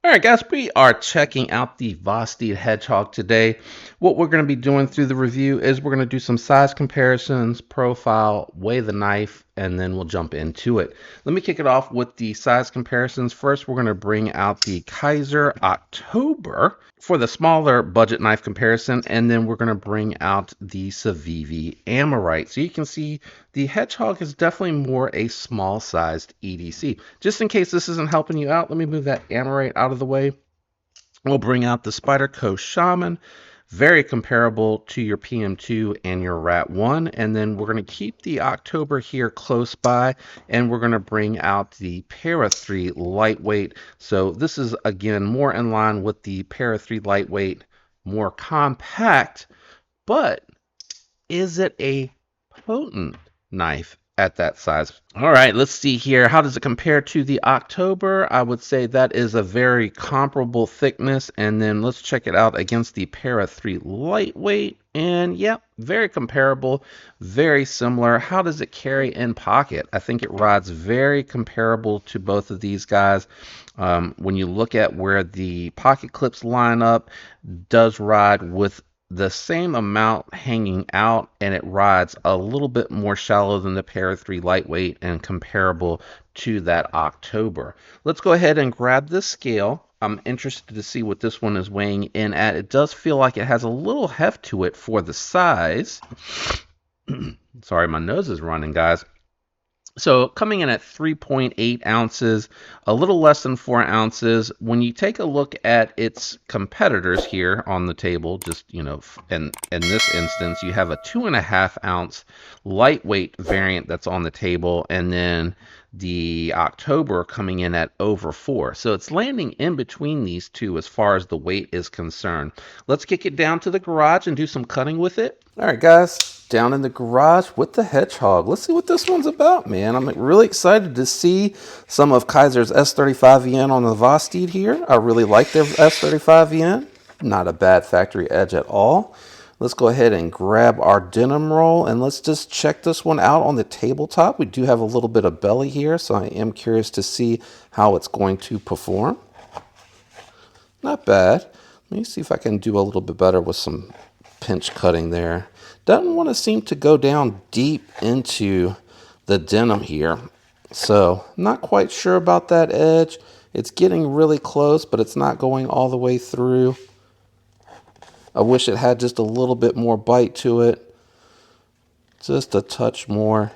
All right, guys, we are checking out the Vosteed Hedgehog today. What we're going to be doing through the review is we're going to do some size comparisons, profile, weigh the knife, and then we'll jump into it. Let me kick it off with the size comparisons. First, we're going to bring out the Kaiser October for the smaller budget knife comparison, and then we're going to bring out the Civivi Amorite. So you can see the Hedgehog is definitely more a small-sized EDC. Just in case this isn't helping you out, let me move that Amorite out of the way. We'll bring out the Spyderco Shaman, very comparable to your PM2 and your Rat1. And then we're going to keep the October here close by, and we're going to bring out the Para 3 Lightweight. So this is, again, more in line with the Para 3 Lightweight, more compact, but is it a potent knife at that size? All right, let's see here. How does it compare to the October? I would say that is a very comparable thickness. And then let's check it out against the Para 3 Lightweight. And yep, very comparable, very similar. How does it carry in pocket? I think it rides very comparable to both of these guys. When you look at where the pocket clips line up, does ride with the same amount hanging out, and it rides a little bit more shallow than the Para 3 Lightweight and comparable to that October. Let's go ahead and grab this scale. I'm interested to see what this one is weighing in at. It does feel like it has a little heft to it for the size. Sorry, my nose is running, guys. So coming in at 3.8 ounces, a little less than 4 ounces. When you take a look at its competitors here on the table, just, you know, in this instance, you have a 2.5 ounce lightweight variant that's on the table, and then the October coming in at over 4. So it's landing in between these two as far as the weight is concerned. Let's kick it down to the garage and do some cutting with it. All right, guys, down in the garage with the Hedgehog. Let's see what this one's about, man. I'm really excited to see some of Kaiser's S35VN on the Vosteed here. I really like their S35VN. Not a bad factory edge at all. Let's go ahead and grab our denim roll, and let's just check this one out on the tabletop. We do have a little bit of belly here, so I am curious to see how it's going to perform. Not bad. Let me see if I can do a little bit better with some pinch cutting there. Doesn't want to seem to go down deep into the denim here. So not quite sure about that edge. It's getting really close, but it's not going all the way through. I wish it had just a little bit more bite to it. Just a touch more.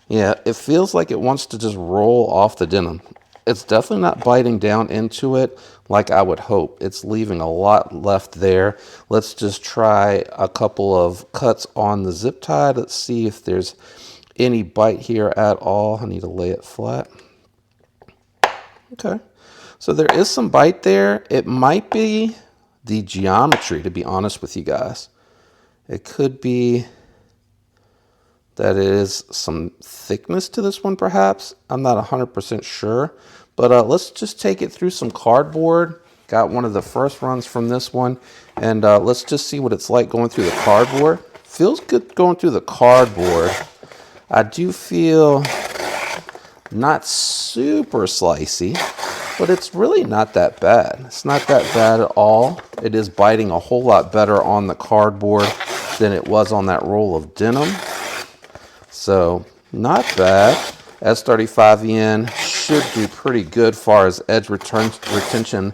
Yeah, it feels like it wants to just roll off the denim. It's definitely not biting down into it like I would hope. It's leaving a lot left there. Let's just try a couple of cuts on the zip tie. Let's see if there's any bite here at all. I need to lay it flat. Okay, so there is some bite there. It might be the geometry, to be honest with you guys. It could be that is some thickness to this one, perhaps. I'm not 100% sure, but let's just take it through some cardboard. Got one of the first runs from this one, and let's just see what it's like going through the cardboard. Feels good going through the cardboard. I do feel not super slicey, but it's really not that bad. It's not that bad at all. It is biting a whole lot better on the cardboard than it was on that roll of denim. So not bad. S35VN should do pretty good far as edge retention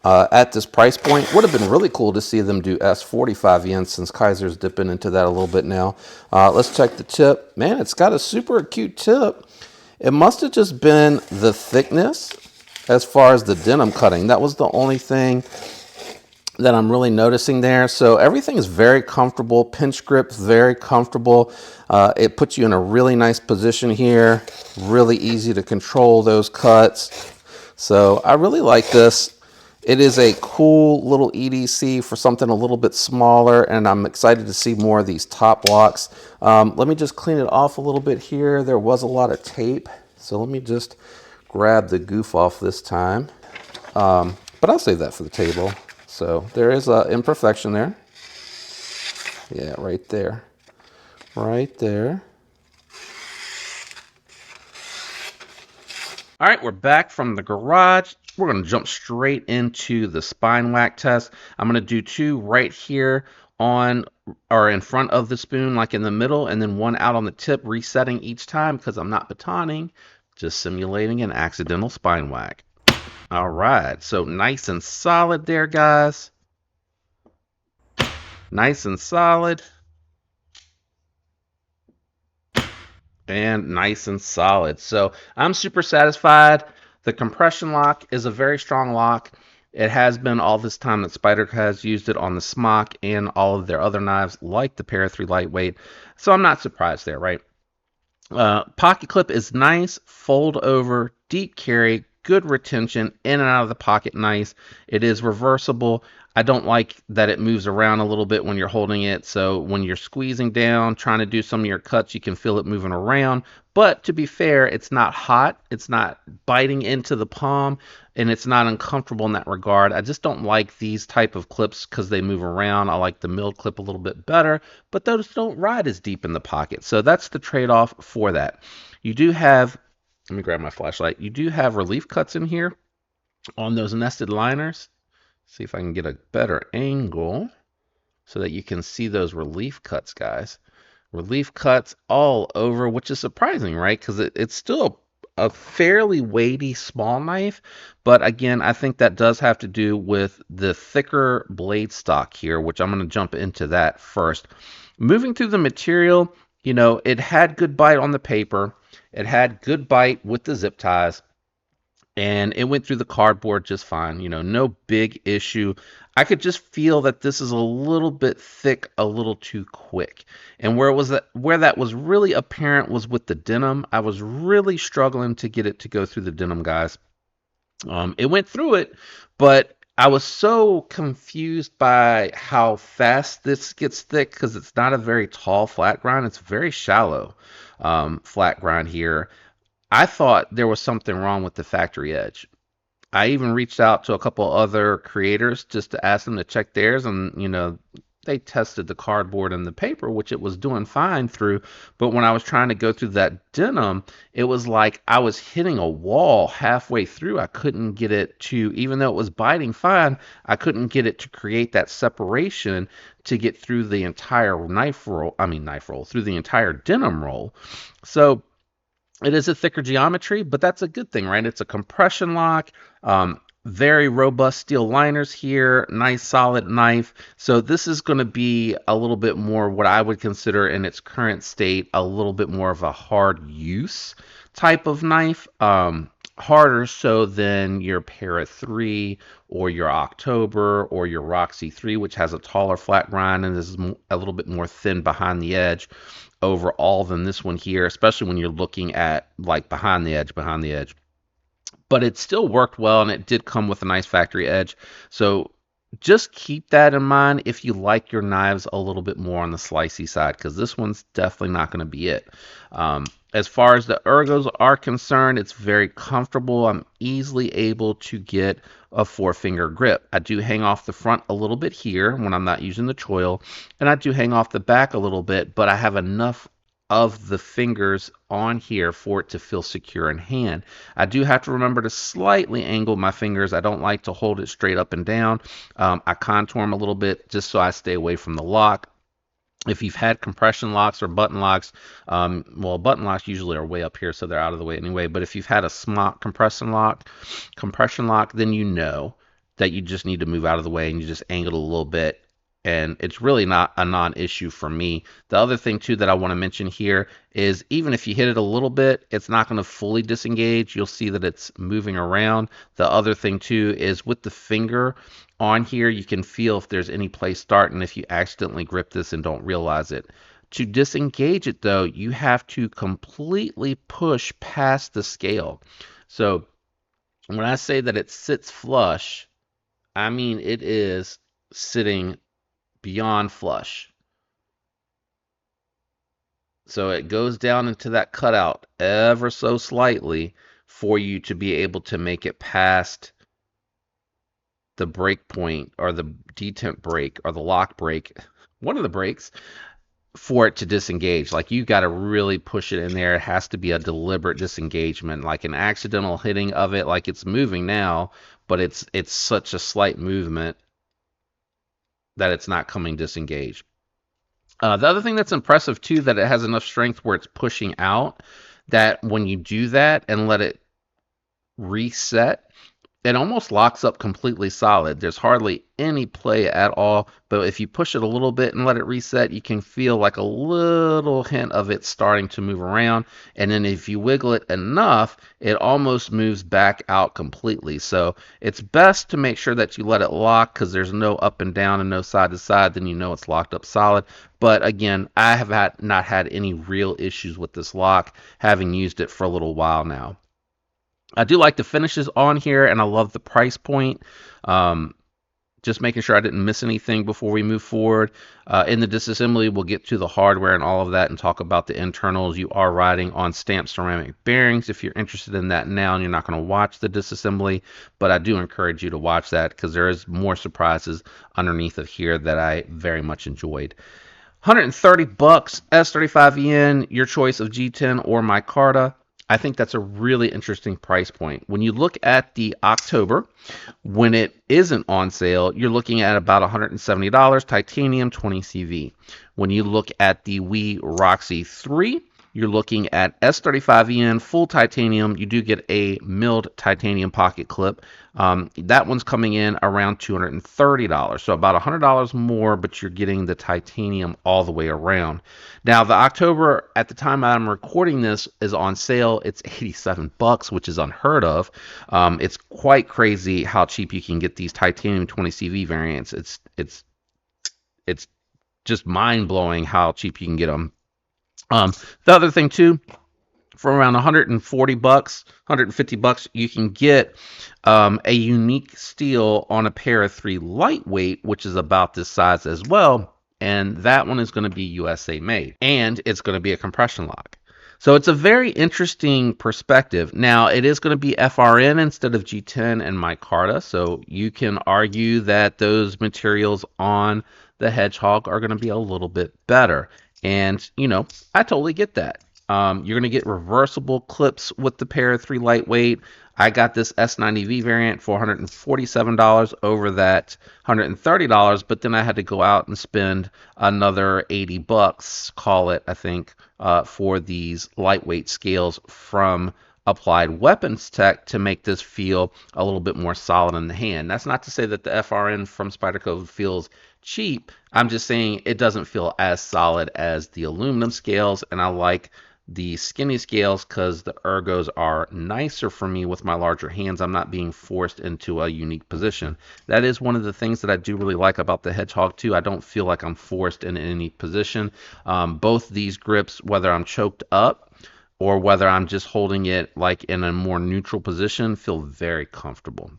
at this price point. Would have been really cool to see them do S45VN since Kaiser's dipping into that a little bit now. Let's check the tip. Man, it's got a super acute tip. It must have just been the thickness as far as the denim cutting. That was the only thing that I'm really noticing there. So everything is very comfortable. Pinch grip, very comfortable. It puts you in a really nice position here. Really easy to control those cuts. So I really like this. It is a cool little EDC for something a little bit smaller, and I'm excited to see more of these top locks. Let me just clean it off a little bit here. There was a lot of tape, so let me just grab the goof off this time. But I'll save that for the table. So there is an imperfection there. Yeah, right there. Right there. All right, we're back from the garage. We're going to jump straight into the spine whack test. I'm going to do 2 right here on or in front of the spoon, like in the middle, and then 1 out on the tip, resetting each time because I'm not batoning, just simulating an accidental spine whack. All right, so nice and solid there, guys. Nice and solid. And nice and solid. So I'm super satisfied. The compression lock is a very strong lock. It has been all this time that Spyder has used it on the Smock and all of their other knives, like the Para 3 Lightweight. So I'm not surprised there, right? Pocket clip is nice, fold over, deep carry, good retention, in and out of the pocket nice. It is reversible. I don't like that it moves around a little bit when you're holding it. So when you're squeezing down, trying to do some of your cuts, you can feel it moving around. But to be fair, it's not hot. It's not biting into the palm, and it's not uncomfortable in that regard. I just don't like these type of clips because they move around. I like the milled clip a little bit better, but those don't ride as deep in the pocket. So that's the trade-off for that. You do have, let me grab my flashlight. You do have relief cuts in here on those nested liners. See if I can get a better angle so that you can see those relief cuts, guys. Relief cuts all over, which is surprising, right? Because it's still a fairly weighty small knife, but again, I think that does have to do with the thicker blade stock here, which I'm going to jump into that first. Moving through the material, you know, it had good bite on the paper. It had good bite with the zip ties, and it went through the cardboard just fine. You know, no big issue. I could just feel that this is a little bit thick, a little too quick. And where that was really apparent was with the denim. I was really struggling to get it to go through the denim, guys. It went through it, but I was so confused by how fast this gets thick because it's not a very tall flat grind. It's very shallow flat grind here. I thought there was something wrong with the factory edge. I even reached out to a couple other creators just to ask them to check theirs, and you know, they tested the cardboard and the paper, which it was doing fine through. But when I was trying to go through that denim, it was like I was hitting a wall halfway through. I couldn't get it to, even though it was biting fine, I couldn't get it to create that separation to get through the entire knife roll, through the entire denim roll. So it is a thicker geometry, but that's a good thing, right? It's a compression lock, very robust steel liners here, nice solid knife. So this is going to be a little bit more what I would consider in its current state, a little bit more of a hard use type of knife. Harder so than your Para 3 or your October or your Roxy 3, which has a taller flat grind and is a little bit more thin behind the edge overall than this one here, especially when you're looking at like behind the edge. But it still worked well, and it did come with a nice factory edge. So just keep that in mind if you like your knives a little bit more on the slicey side, because this one's definitely not going to be it. As far as the ergos are concerned, it's very comfortable. I'm easily able to get a 4-finger grip. I do hang off the front a little bit here when I'm not using the choil, and I do hang off the back a little bit, but I have enough of the fingers on here for it to feel secure in hand. I do have to remember to slightly angle my fingers. I don't like to hold it straight up and down. I contour them a little bit just so I stay away from the lock. If you've had compression locks or button locks, well, button locks usually are way up here, so they're out of the way anyway. But if you've had a Smock compression lock, then you know that you just need to move out of the way and you just angle it a little bit. And it's really not a non-issue for me. The other thing too that I want to mention here is even if you hit it a little bit, it's not going to fully disengage. You'll see that it's moving around. The other thing too is with the finger on here, you can feel if there's any place starting if you accidentally grip this and don't realize it. To disengage it though, you have to completely push past the scale. So when I say that it sits flush, I mean it is sitting beyond flush. So it goes down into that cutout ever so slightly for you to be able to make it past the break point or the detent break or the lock break, one of the breaks, for it to disengage. Like, you got to really push it in there. It has to be a deliberate disengagement, like an accidental hitting of it. Like, it's moving now, but it's such a slight movement that it's not coming disengaged. The other thing that's impressive too, that it has enough strength where it's pushing out, that when you do that and let it reset, it almost locks up completely solid. There's hardly any play at all, but if you push it a little bit and let it reset, you can feel like a little hint of it starting to move around. And then if you wiggle it enough, it almost moves back out completely. So it's best to make sure that you let it lock, because there's no up and down and no side to side. Then you know it's locked up solid. But again, I have not had any real issues with this lock, having used it for a little while now. I do like the finishes on here, and I love the price point. Just making sure I didn't miss anything before we move forward. In the disassembly, we'll get to the hardware and all of that and talk about the internals. You are riding on stamped ceramic bearings if you're interested in that now and you're not going to watch the disassembly, but I do encourage you to watch that, because there is more surprises underneath of here that I very much enjoyed. 130 bucks, S35EN, your choice of G10 or micarta. I think that's a really interesting price point. When you look at the October, when it isn't on sale, you're looking at about $170, titanium 20CV. When you look at the Wii Roxy 3, you're looking at S35EN full titanium. You do get a milled titanium pocket clip. That one's coming in around $230, so about $100 more, but you're getting the titanium all the way around. Now, the October, at the time I'm recording this, is on sale. It's 87 bucks, which is unheard of. It's quite crazy how cheap you can get these titanium 20CV variants. It's just mind-blowing how cheap you can get them. The other thing too, for around 140 bucks, 150 bucks, you can get a unique steel on a Para 3 lightweight, which is about this size as well. And that one is going to be USA made, and it's going to be a compression lock. So it's a very interesting perspective. Now, it is going to be FRN instead of G10 and micarta, so you can argue that those materials on the Hedgehog are going to be a little bit better. And, you know, I totally get that. You're going to get reversible clips with the Para 3 lightweight. I got this S90V variant for $147 over that $130, but then I had to go out and spend another 80 bucks, call it, I think, for these lightweight scales from Applied Weapons Tech to make this feel a little bit more solid in the hand. That's not to say that the FRN from Spyderco feels cheap. I'm just saying it doesn't feel as solid as the aluminum scales, and I like the skinny scales because the ergos are nicer for me with my larger hands. I'm not being forced into a unique position. That is one of the things that I do really like about the Hedgehog too. I don't feel like I'm forced in any position. Both these grips, whether I'm choked up or whether I'm just holding it like in a more neutral position, feel very comfortable.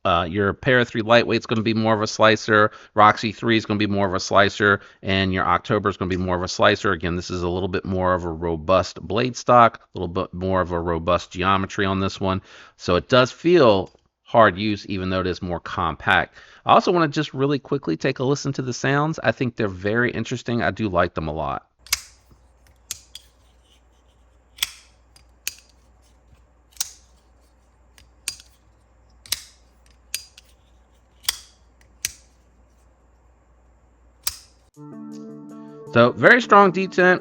Your Para 3 lightweight is going to be more of a slicer. Roxy 3 is going to be more of a slicer, and your October is going to be more of a slicer. Again, this is a little bit more of a robust blade stock, a little bit more of a robust geometry on this one. So it does feel hard use, even though it is more compact. I also want to just really quickly take a listen to the sounds. I think they're very interesting. I do like them a lot. So very strong detent.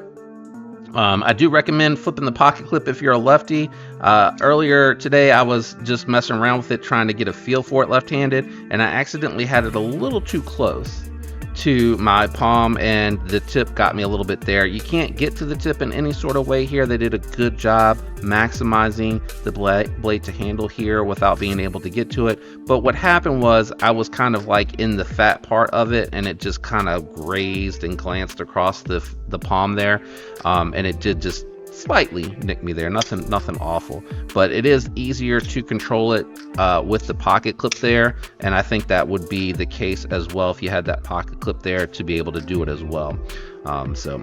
I do recommend flipping the pocket clip if you're a lefty. Earlier today, I was just messing around with it, trying to get a feel for it left-handed, and I accidentally had it a little too close to my palm, and the tip got me a little bit there. You can't get to the tip in any sort of way here. They did a good job maximizing the blade to handle here without being able to get to it. But what happened was I was kind of like in the fat part of it, and it just kind of grazed and glanced across the palm there, and it did just slightly nick me there. Nothing awful, but it is easier to control it with the pocket clip there, and I think that would be the case as well if you had that pocket clip there to be able to do it as well. So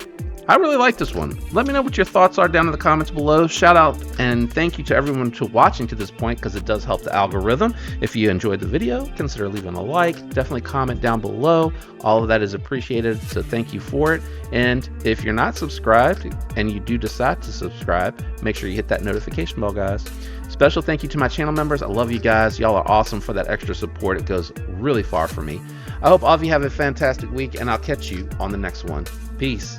I really like this one. Let me know what your thoughts are down in the comments below. Shout out and thank you to everyone to watching to this point, because it does help the algorithm. If you enjoyed the video, consider leaving a like. Definitely comment down below. All of that is appreciated, so thank you for it. And if you're not subscribed and you do decide to subscribe, make sure you hit that notification bell, guys. Special thank you to my channel members. I love you guys. Y'all are awesome for that extra support. It goes really far for me. I hope all of you have a fantastic week, and I'll catch you on the next one. Peace.